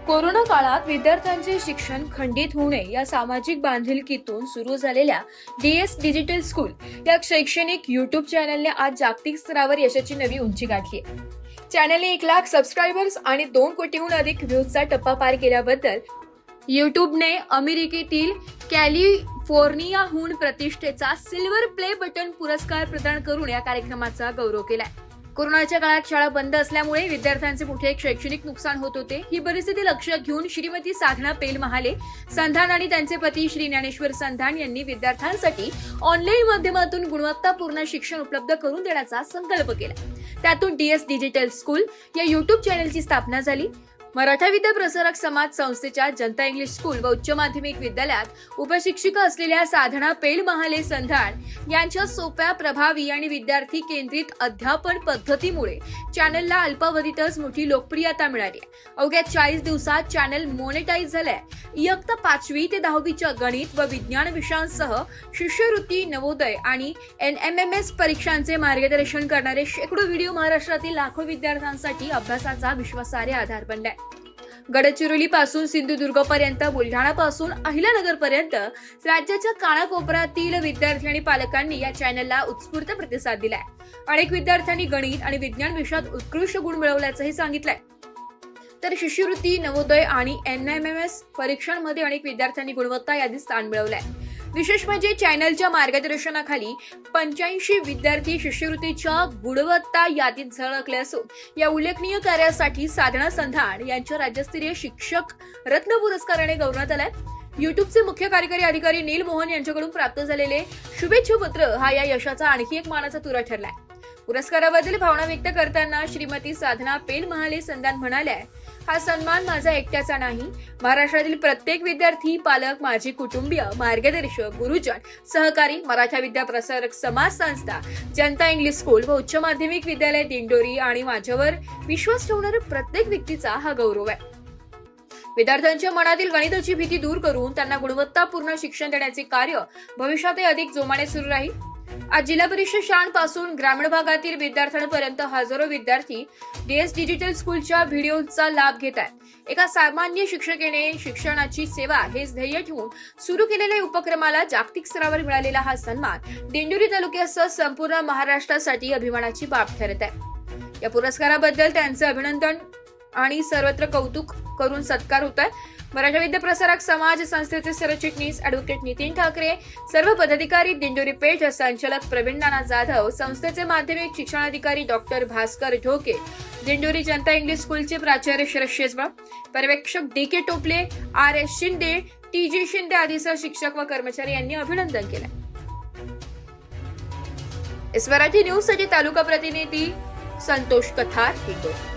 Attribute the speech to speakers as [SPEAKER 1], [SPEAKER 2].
[SPEAKER 1] Corona काळात विद्यार्थ्यांचे शिक्षण खंडित होऊ नये या सामाजिक बांधिलकीतून सुरू झालेल्या DS डिजिटल स्कूल या शैक्षणिक युट्यूब चॅनलने आज जागतिक स्तरावर यशाची नवी उंची गाठली आहे. चॅनलने 1 लाख सबस्क्रायबर्स आणि 2 कोटीहून अधिक व्ह्यूजचा टप्पा पार केल्याबद्दल युट्यूबने अमेरिकेतील कॅलिफोर्नियाहून प्रतिष्ठेचा सिल्वर प्ले बटन पुरस्कार प्रदान करून या कार्यक्रमाचा गौरव केलाय. कोरोनाच्या काळात शाळा बंद असल्यामुळे विद्यार्थ्यांचे मोठे शैक्षणिक नुकसान होत होते. ही परिस्थिती लक्षात घेऊन श्रीमती साधना पेल महाले संधान आणि त्यांचे पती श्री ज्ञानेश्वर संधान यांनी विद्यार्थ्यांसाठी ऑनलाईन माध्यमातून गुणवत्तापूर्ण शिक्षण उपलब्ध करून देण्याचा संकल्प केला. त्यातून DS डिजिटल स्कूल या युट्यूब चॅनलची स्थापना झाली. मराठा विद्या प्रसारक समाज संस्थेच्या जनता इंग्लिश स्कूल व उच्च माध्यमिक विद्यालयात उपशिक्षिका असलेल्या साधना पेल महाले संधान यांच्या सोप्या, प्रभावी आणि विद्यार्थी केंद्रित अध्यापन पद्धतीमुळे चॅनलला अल्पावधीतच मोठी लोकप्रियता मिळाली. अवघ्या 40 दिवसात चॅनल मोनेटाईज झालंय. इयत्ता 5वी ते 10वीच्या गणित व विज्ञान विषयांसह शिष्यवृत्ती, नवोदय आणि NMMS परीक्षांचे मार्गदर्शन करणारे शेकडो व्हिडिओ महाराष्ट्रातील लाखो विद्यार्थ्यांसाठी अभ्यासाचा विश्वासार्ह आधार बनलाय. गडचिरोली पासून सिंधुदुर्ग पर्यंत, बुलढाणा पासून अहिल्यानगर पर्यंत राज्याच्या कानाकोपऱ्यातील विद्यार्थी आणि पालकांनी या चॅनलला उत्स्फूर्त प्रतिसाद दिलाय. अनेक विद्यार्थ्यांनी गणित आणि विज्ञान विषयात उत्कृष्ट गुण मिळवल्याचंही सांगितलंय. तर शिष्यवृत्ती, नवोदय आणि NMMS परीक्षांमध्ये अनेक विद्यार्थ्यांनी गुणवत्ता यादीत स्थान मिळवलंय. विशेष म्हणजे चॅनलच्या मार्गदर्शनाखाली 85 विद्यार्थी शिष्यवृत्तीच्या गुणवत्ता यादीत झळकले असून या उल्लेखनीय कार्यासाठी साधना संधान यांच्या राज्यस्तरीय शिक्षक रत्न पुरस्काराने गौरवण्यात आलाय. युट्यूबचे मुख्य कार्यकारी अधिकारी नील मोहन यांच्याकडून प्राप्त झालेले शुभेच्छा पत्र हा या यशाचा आणखी एक मानाचा तुरा ठरलाय. पुरस्काराबद्दल भावना व्यक्त करताना श्रीमती साधना पेल महाले संधान म्हणाल्या, हा सन्मान माझा एकट्याचा नाही. महाराष्ट्रातील प्रत्येक विद्यार्थी, पालक, माझे कुटुंबीय, मार्गदर्शक, गुरुजन, सहकारी, मराठा विद्या प्रसारक समाज संस्था, जनता इंग्लिश स्कूल व उच्च माध्यमिक विद्यालय दिंडोरी आणि माझ्यावर विश्वास ठेवणाऱ्या प्रत्येक व्यक्तीचा हा गौरव आहे. विद्यार्थ्यांच्या मनातील गणिताची भीती दूर करून त्यांना गुणवत्तापूर्ण शिक्षण देण्याचे कार्य भविष्यातही अधिक जोमाने सुरू राहील. आज जिल्हा परिषद शाळांपासून ग्रामीण भागातील विद्यार्थ्यांपर्यंत हजारो विद्यार्थी DS डिजिटल स्कूलच्या व्हिडिओचा लाभ घेत आहेत. एका सामान्य शिक्षकेने शिक्षणाची सेवा हेच ध्येय ठेवून सुरू केलेल्या उपक्रमाला जागतिक स्तरावर मिळालेला हा सन्मान दिंडोरी तालुक्यासह संपूर्ण महाराष्ट्रासाठी अभिमानाची बाब ठरत आहे. या पुरस्काराबद्दल त्यांचे अभिनंदन आणि सर्वत्र कौतुक करून सत्कार होत आहे. मराठा विद्या प्रसारक समाज संस्थेचे सरचिटणीस ॲडव्होकेट नितीन ठाकरे, सर्व पदाधिकारी, दिंडोरी पेठ संचालक प्रवीण नाना जाधव, संस्थेचे माध्यमिक शिक्षणाधिकारी डॉक्टर भास्कर ढोके, दिंडोरी जनता इंग्लिश स्कूलचे प्राचार्य शरद शेजवळ, पर्यवेक्षक DK टोपले, RS शिंदे, TG शिंदे आदीसह शिक्षक व कर्मचारी यांनी अभिनंदन केले. मराठी न्यूज साठी तालुका प्रतिनिधी संतोष कथार, दिंडोरी.